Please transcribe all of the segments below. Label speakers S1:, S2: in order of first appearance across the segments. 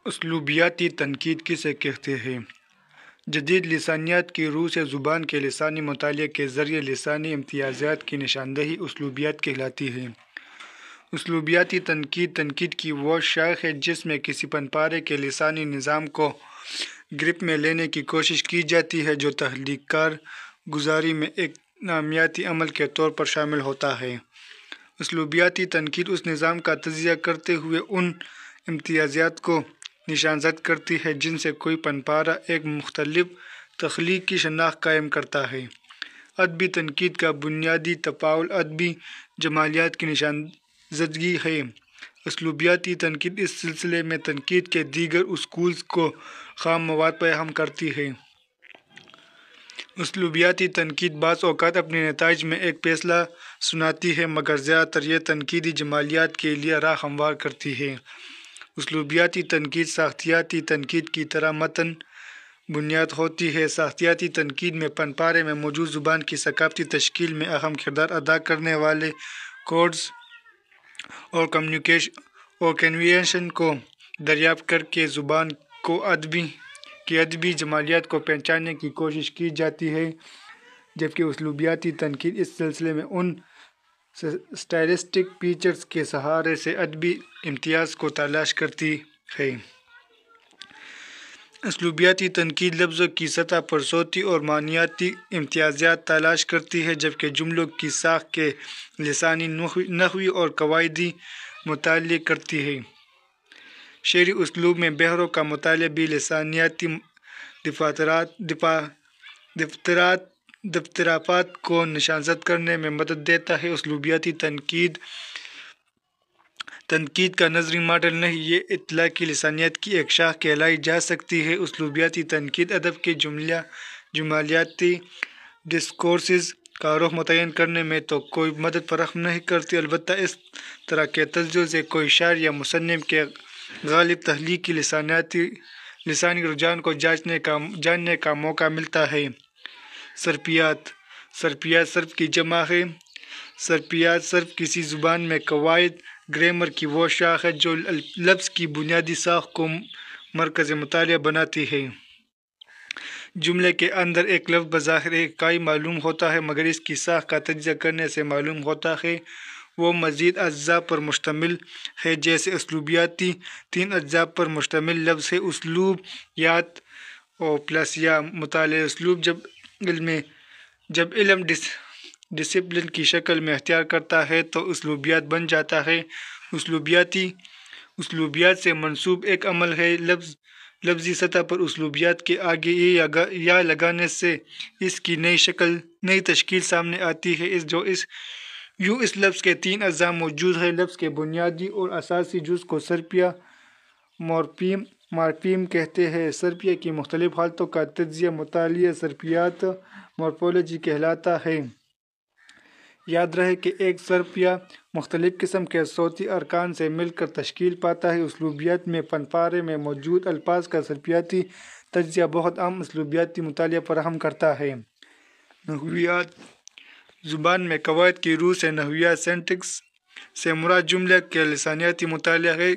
S1: اسلوبیاتی تنقید کسے کہتے ہیں؟ جدید لسانیات کی روح سے زبان کے لسانی مطالعے کے ذریعے لسانی امتیازات کی نشاندہی اسلوبیات کہلاتی ہے۔ اسلوبیاتی تنقید کی وہ شاخ ہے جس میں کسی پنپارے کے لسانی نظام کو گرپ میں لینے کی کوشش کی جاتی ہے جو تخلیق کار گزاری میں ایک نامیاتی عمل کے طور پر شامل ہوتا ہے۔ اسلوبیاتی تنقید اس نظام کا تجزیہ کرتے ہوئے ان امتیازات کو نشان زد کرتی ہے جن سے کوئی پنپارہ ایک مختلف تخلیقی شناخت قائم کرتا ہے۔ ادبی تنقید کا بنیادی تفاعل ادبی جمالیات کی نشان زدگی ہے۔ اسلوبیاتی تنقید اس سلسلے میں تنقید کے دیگر اسکولز کو خام مواد فراہم کرتی ہے۔ اسلوبیاتی تنقید بعض اوقات اپنے نتائج میں ایک فیصلہ سناتی ہے مگر زیادہ تر یہ تنقیدی جمالیات کے لیے راہ ہموار کرتی ہے۔ اسلوبیاتی تنقید ساختیاتی تنقید کی طرح متن بنیاد ہوتی ہے۔ ساختیاتی تنقید میں پنپارے میں موجود زبان کی ثقافتی تشکیل میں اہم کردار ادا کرنے والے کوڈز اور کنوینشن کو دریافت کرکے زبان کی ادبی جمالیات کو پہچاننے کی کوشش کی جاتی ہے، جبکہ اسلوبیاتی تنقید اس سلسلے میں ان اسٹائلسٹک فیچرز کے سہارے سے ادبی امتیاز کو تلاش کرتی ہے۔ اسلوبیاتی تنقید لفظوں کی سطح پر صوتی اور معنیاتی امتیازات تلاش کرتی ہے جبکہ جملوں کی ساخت کے لسانی نحوی اور قواعدی مطالعہ کرتی ہے۔ شعری اسلوب میں بحروں کا مطالعہ بھی لسانیاتی دفترافات کو نشان زد کرنے میں مدد دیتا ہے۔ اسلوبیاتی تنقید کا نظری ماڈل نہیں، یہ اطلاقی لسانیات کی ایک شاخ کہلائی جا سکتی ہے۔ اسلوبیاتی تنقید ادب کے جمالیاتی ڈسکورسز کا رخ متعین کرنے میں تو کوئی مدد فراہم نہیں کرتی، البتہ اس طرح کے تجزیوں سے کوئی شاعر یا مصنف کے غالب تخلیقی لسانی رجحان کو جاننے کا موقع ملتا ہے۔ صرفیات صرف کی جمع ہے۔ صرفیات صرف کسی زبان میں قواعد گرامر کی وہ شاخ ہے جو لفظ کی بنیادی ساخت کو مرکز مطالعہ بناتی ہے۔ جملے کے اندر ایک لفظ بظاہر ایک اکائی معلوم ہوتا ہے مگر اس کی ساخت کا تجزیہ کرنے سے معلوم ہوتا ہے وہ مزید اجزاء پر مشتمل ہے۔ جیسے اسلوبیاتی 3 اجزاء پر مشتمل لفظ ہے۔ اسلوب یات پلس یا مطالعہ اسلوب جب علم ڈسپلن کی شکل میں اختیار کرتا ہے تو اسلوبیات بن جاتا ہے۔ اسلوبیات سے منسوب ایک عمل ہے۔ لفظی سطح پر اسلوبیات کے آگے یا لگانے سے اس کی نئی تشکیل سامنے آتی ہے۔ یوں اس لفظ کے 3 اجزاء موجود ہیں۔ لفظ کے بنیادی اور اساسی جز کو صرفیہ مورفیم کہتے ہیں۔ صرفیہ کی مختلف حالتوں کا تجزیہ مطالعہ صرفیات مورفولوجی کہلاتا ہے۔ یاد رہے کہ ایک صرفیہ مختلف قسم کے صوتی ارکان سے مل کر تشکیل پاتا ہے۔ اسلوبیات میں پنپارے میں موجود الفاظ کا صرفیاتی تجزیہ بہت اہم اسلوبیاتی مطالعہ فراہم کرتا ہے۔ نحویات زبان میں قواعد کی روح سے نحویات سینٹیکس سے مراد جملے کا لسانیاتی مطالعہ ہے۔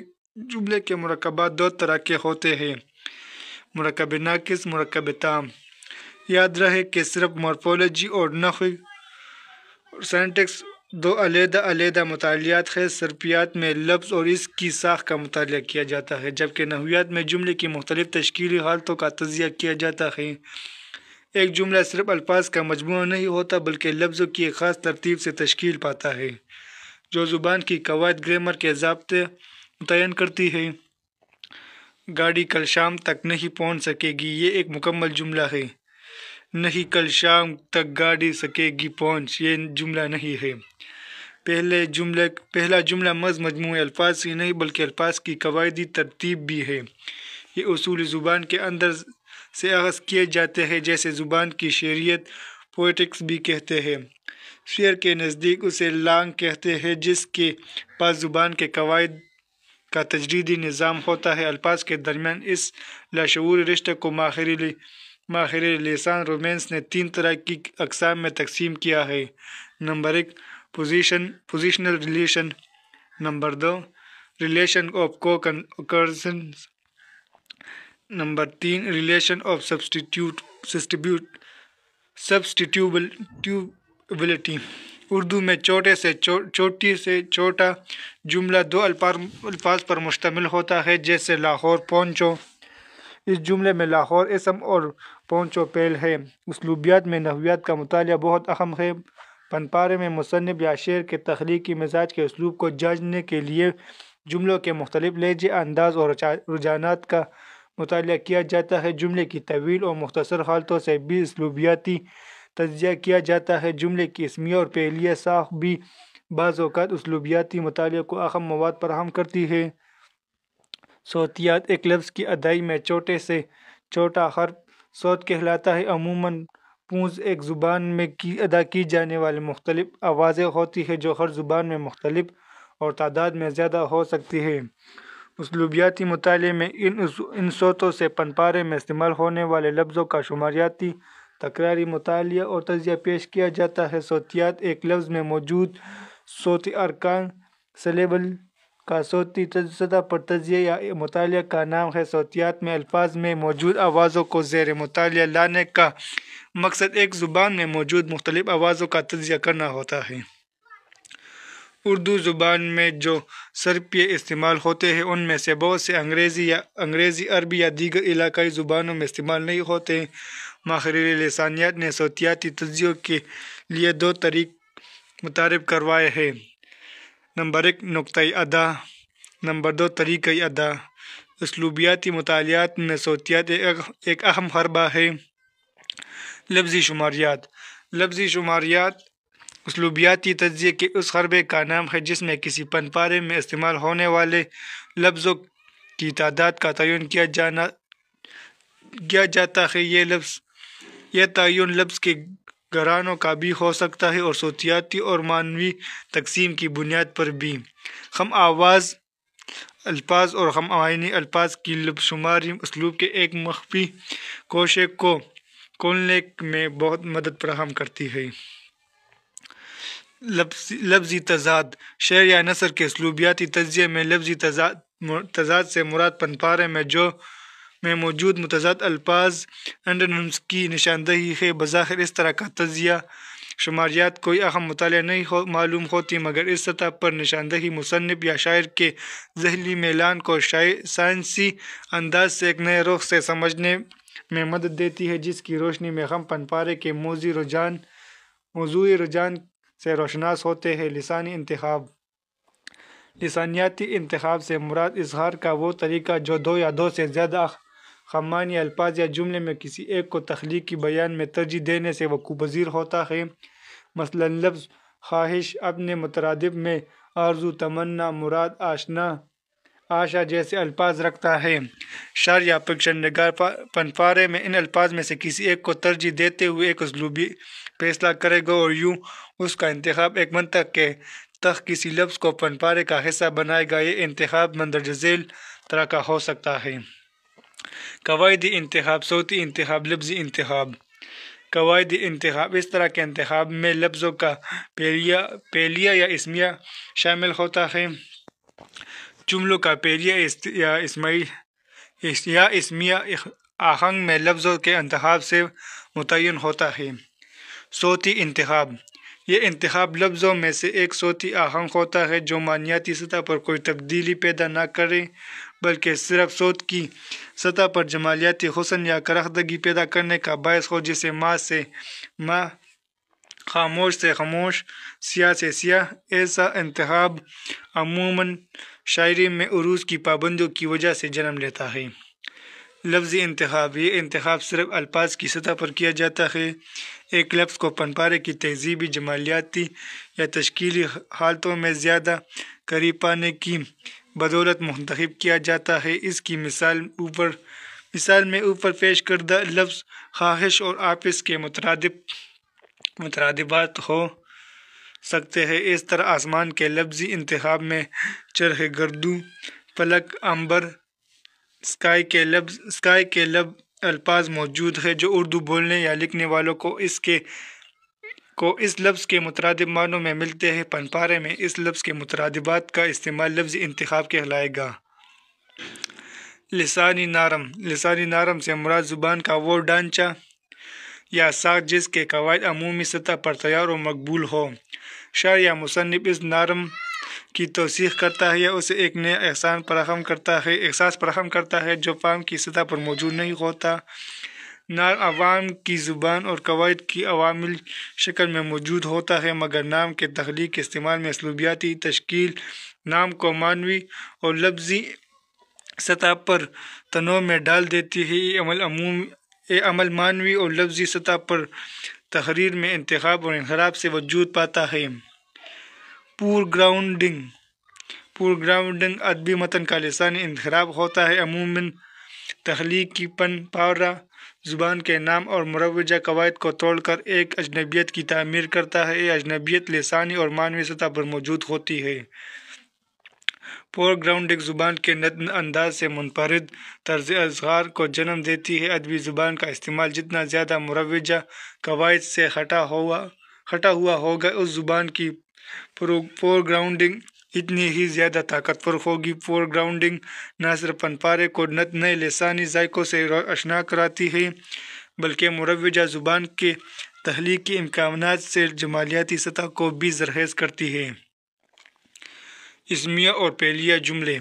S1: جملے کے مرکبات 2 طرح کے ہوتے ہیں: مرکب ناقص، مرکب تام۔ یاد رہے کہ صرف مورفولوجی اور نحو سینٹیکس 2 علیحدہ مطالعات ہیں۔ صرفیات میں لفظ اور اس کی ساخت کا مطالعہ کیا جاتا ہے جبکہ نحویات میں جملے کی مختلف تشکیلی حالتوں کا تجزیہ کیا جاتا ہے۔ ایک جملہ صرف الفاظ کا مجموعہ نہیں ہوتا بلکہ لفظوں کی ایک خاص ترتیب سے تشکیل پاتا ہے جو زبان کی قواعد گرامر کے ضابطے متعین کرتی ہے۔ گاڑی کل شام تک نہیں پہنچ سکے گی، یہ ایک مکمل جملہ ہے۔ نہیں کل شام تک گاڑی سکے گی پہنچ، یہ جملہ نہیں ہے۔ پہلا جملہ محض مجموعہ الفاظ ہی نہیں بلکہ الفاظ کی قواعدی ترتیب بھی ہے۔ یہ اصول زبان کے اندر سے اخذ کیے جاتے ہیں جسے زبان کی شعریت پوئٹکس بھی کہتے ہیں۔ شعر کے نزدیک اسے لانگ کہتے ہیں جس کے پاس زبان کے قواعد کا تجریدی نظام ہوتا ہے۔ الفاظ کے درمیان اس لاشعوری رشتے کو ماہر لسان رومانس نے 3 طرح کی اقسام میں تقسیم کیا ہے: number 1 positional relation, number 2 relation of cooccurrence number 3 relation of substitutability. Urdu میں چھوٹی سے چھوٹا جملہ دو الفاظ پر مشتمل ہوتا ہے، جیسے لاہور پہنچو۔ اس جملے میں لاہور اسم اور پہنچو فعل ہے۔ اسلوبیات میں نحویات کا مطالعہ بہت اہم ہے۔ پن پارے میں مصنف یا شاعر کے تخلیقی مزاج کے اسلوب کو جاننے کے لیے جملوں کے مختلف لہجے، انداز اور رجحانات کا مطالعہ کیا جاتا ہے۔ جملے کی طویل اور مختصر حالتوں سے بھی اسلوبیاتی تجزیہ کیا جاتا ہے۔ جملے کی اسمیہ اور فعلیہ ساخت بھی بعض اوقات اسلوبیاتی مطالعے کو اہم مواد فراہم کرتی ہے۔ صوتیات ایک لفظ کی ادائی میں چھوٹے سے چھوٹا حرف صوت کہلاتا ہے۔ عموماً پونز ایک زبان میں ادا کی جانے والی مختلف آوازیں ہوتی ہیں، جو ہر زبان میں مختلف اور تعداد میں زیادہ ہو سکتی ہیں۔ اسلوبیاتی مطالعے میں ان صوتوں سے پن پارے میں استعمال ہونے والے لفظوں کا شماریاتی، تکراری مطالعہ اور تجزیہ پیش کیا جاتا ہے۔ صوتیات ایک لفظ میں موجود صوتی ارکان سلیبل کا صوتی سطح پر تجزیہ یا مطالعہ کا نام ہے۔ صوتیات میں الفاظ میں موجود آوازوں کو زیر مطالعہ لانے کا مقصد ایک زبان میں موجود مختلف آوازوں کا تجزیہ کرنا ہوتا ہے۔ اردو زبان میں جو صرفیے استعمال ہوتے ہیں، ان میں سے بہت سے انگریزی، عربی یا دیگر علاقائی زبانوں میں استعمال نہیں ہوتے۔ ماہرین لسانیات نے صوتیاتی تجزیے کے لیے دو طریق متعارف کروائے ہیں۔ نمبر 1 نقطۂ ادا، نمبر 2 طریقۂ ادا۔ اسلوبیاتی مطالعات میں صوتیات ایک اہم حربہ ہے۔ لفظی شماریات۔ لفظی شماریات اسلوبیاتی تجزیے کے اس حربے کا نام ہے جس میں کسی پن پارے میں استعمال ہونے والے لفظوں کی تعداد کا تعین کیا جاتا ہے۔ یہ تعین لفظ کے گھرانوں کا بھی ہو سکتا ہے اور صوتیاتی اور معنوی تقسیم کی بنیاد پر بھی۔ ہم آواز الفاظ اور ہم معنی الفاظ کی لفظ شماری اسلوب کے ایک مخفی گوشے کو کھولنے میں بہت مدد فراہم کرتی ہے۔ لفظی تضاد۔ شعر یا نثر کے اسلوبیاتی تجزیے میں لفظی تضاد سے مراد پن پارے میں موجود متضاد الفاظ اینٹونیمز کی نشاندہی ہے۔ بظاہر اس طرح کا تجزیہ شماریات کوئی اہم مطالعہ نہیں معلوم ہوتی، مگر اس سطح پر نشاندہی مصنف یا شاعر کے ذہنی میلان کو سائنسی انداز سے ایک نئے رخ سے سمجھنے میں مدد دیتی ہے، جس کی روشنی میں ہم پن پارے کے موضوعی رجحان سے روشناس ہوتے ہیں۔ لسانی انتخاب۔ لسانیاتی انتخاب سے مراد اظہار کا وہ طریقہ جو دو یا دو سے زیادہ ہم معنی الفاظ یا جملے میں کسی ایک کو تخلیقی بیان میں ترجیح دینے سے وقوع پذیر ہوتا ہے۔ مثلاً لفظ خواہش اپنے مترادف میں آرزو، تمنا، مراد، آشا جیسے الفاظ رکھتا ہے۔ شاعر یا فکشن نگار پن پارے میں ان الفاظ میں سے کسی ایک کو ترجیح دیتے ہوئے ایک اسلوبی فیصلہ کرے گا اور یوں اس کا انتخاب ایک منطق کے تحت کسی لفظ کو پن پارے کا حصہ بنائے گا۔ یہ انتخاب مندرجہ ذیل طرح کا ہو سکتا ہے۔ قواعدی انتخاب، صوتی انتخاب، لفظی انتخاب۔ قواعدی انتخاب اس طرح کے انتخاب میں لفظوں کا فعلیہ یا اسمیہ شامل ہوتا ہے۔ جملوں کا فعلیہ یا اسمیہ آہنگ میں لفظوں کے انتخاب سے متعین ہوتا ہے۔ صوتی انتخاب۔ یہ انتخاب لفظوں میں سے ایک صوتی آہنگ ہوتا ہے جو معنیاتی سطح پر کوئی تبدیلی پیدا نہ کرے بلکہ صرف صوت کی سطح پر جمالیاتی حسن یا کارکردگی پیدا کرنے کا باعث ہو، جیسے ماں سے ماں، خاموش سے خاموش، سیاہ سے سیاہ۔ ایسا انتخاب عموماً شاعری میں عروض کی پابندیوں کی وجہ سے جنم لیتا ہے۔ لفظی انتخاب۔ یہ انتخاب صرف الفاظ کی سطح پر کیا جاتا ہے۔ ایک لفظ کو پن پارے کی تہذیبی، جمالیاتی یا تشکیلی حالتوں میں زیادہ قریب پانے کی بدولت منتخب کیا جاتا ہے۔ اس کی مثال میں اوپر پیش کردہ لفظ خواہش اور آپس کے مترادفات ہو سکتے ہیں۔ اس طرح آسمان کے لفظی انتخاب میں چرخ گردوں، فلک، عنبر، اسکائی کے الفاظ موجود ہیں جو اردو بولنے یا لکھنے والوں کو اس لفظ کے مترادف معنوں میں ملتے ہیں۔ پن پارے میں اس لفظ کے مترادفات کا استعمال لفظی انتخاب کہلائے گا۔ لسانی نرم سے مراد زبان کا وہ ڈھانچہ یا ساخت جس کے قواعد عمومی سطح پر تیار و مقبول ہو۔ شاعر یا مصنف اس نرم کی توثیق کرتا ہے یا اسے ایک نیا احساس فراہم کرتا ہے جو فہم کی سطح پر موجود نہیں ہوتا۔ نام عوام کی زبان اور قواعد کی عوامل شکل میں موجود ہوتا ہے، مگر نام کے تخلیق کے استعمال میں اسلوبیاتی تشکیل نام کو معنوی اور لفظی سطح پر تنوع میں ڈال دیتی ہے۔ یہ عمل معنوی اور لفظی سطح پر تحریر میں انتخاب اور انحراف سے وجود پاتا ہے۔ فور گراؤنڈنگ ادبی متن کا لسانی انحراف ہوتا ہے، عموماً تخلیقی پن پارہ زبان کے نام اور مروجہ قواعد کو توڑ کر ایک اجنبیت کی تعمیر کرتا ہے۔ یہ اجنبیت لسانی اور معنوی سطح پر موجود ہوتی ہے۔ فور گراؤنڈنگ زبان کے نتن انداز سے منفرد طرز اظہار کو جنم دیتی ہے۔ ادبی زبان کا استعمال جتنا زیادہ مروجہ قواعد سے ہٹا ہوا ہوگا، اس زبان کی فور گراؤنڈنگ اتنی ہی زیادہ طاقتور ہوگی۔ فور گراؤنڈنگ نہ صرف فن پارے کو نئے لسانی ذائقوں سے آشنا کراتی ہے، بلکہ مروجہ زبان کے تخلیقی امکانات سے جمالیاتی سطح کو بھی زرخیز کرتی ہے۔ اسمیہ اور فعلیہ جملے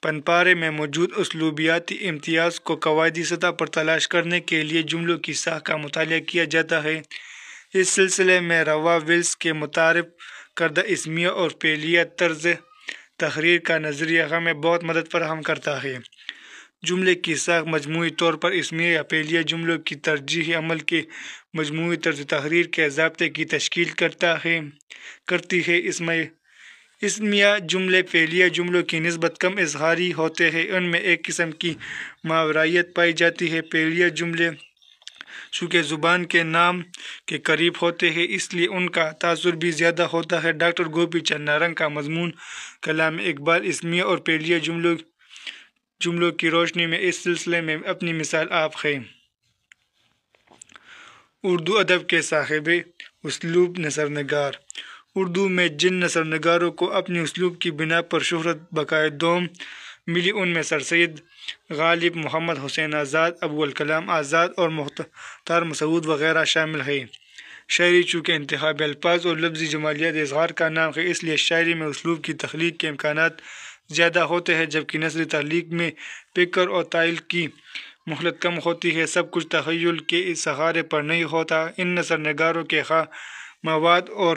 S1: فن پارے میں موجود اسلوبیاتی امتیاز کو قواعدی سطح پر تلاش کرنے کے لیے جملوں کی ساخت کا مطالعہ کیا جاتا ہے۔ اس سلسلے میں روا ویلز کے متعارف کردہ اسمیہ اور فعلیہ طرز تحریر کا نظریہ ہمیں بہت مدد فراہم کرتا ہے۔ جملے کی ساخت مجموعی طور پر اسمیہ یا فعلیہ جملوں کی ترجیحی عمل کے مجموعی طرز تحریر کے ضابطے کی تشکیل کرتی ہے۔ اسمیہ جملے فعلیہ جملوں کی نسبت کم اظہاری ہوتے ہیں، ان میں ایک قسم کی ماورائیت پائی جاتی ہے۔ فعلیہ جملے چونکہ زبان کے نام کے قریب ہوتے ہیں، اس لیے ان کا تاثر بھی زیادہ ہوتا ہے۔ ڈاکٹر گوپی چند نارنگ کا مضمون کلام اقبال اسمیہ اور فعلیہ جملوں کی روشنی میں اس سلسلے میں اپنی مثال آپ ہے۔ اردو ادب کے صاحب اسلوب نثر نگار۔ اردو میں جن نثر نگاروں کو اپنی اسلوب کی بنا پر شہرت بقائے دوم ملی، ان میں سر سید غالب، محمد حسین آزاد، ابوالکلام آزاد اور مختار مسعود وغیرہ شامل ہیں۔ شاعری چونکہ انتخابی الفاظ اور لفظی جمالیات اظہار کا نام ہے، اس لیے شاعری میں اسلوب کی تخلیق کے امکانات زیادہ ہوتے ہیں، جبکہ نثری تخلیق میں فکر اور تخیل کی مہلت کم ہوتی ہے۔ سب کچھ تخیل کے سہارے پر نہیں ہوتا۔ ان نثر نگاروں کے خواہ مواد اور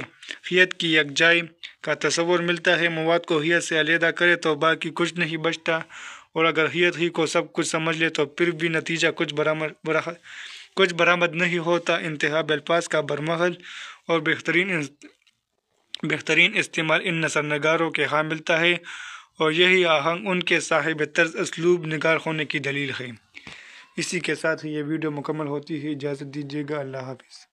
S1: ہیئت کی یکجائی کا تصور ملتا ہے۔ مواد کو ہیئت سے علیحدہ کرے تو باقی کچھ نہیں بچتا، اور اگر ہیئت ہی کو سب کچھ سمجھ لے تو پھر بھی نتیجہ کچھ برآمد نہیں ہوتا۔ انتخابی الفاظ کا برمحل اور بہترین استعمال ان نثر نگاروں کے خواہ ملتا ہے، اور یہی آہنگ ان کے صاحب طرز اسلوب نگار ہونے کی دلیل ہے۔ اسی کے ساتھ ہی یہ ویڈیو مکمل ہوتی ہے۔ اجازت دیجیے گا۔ اللہ حافظ۔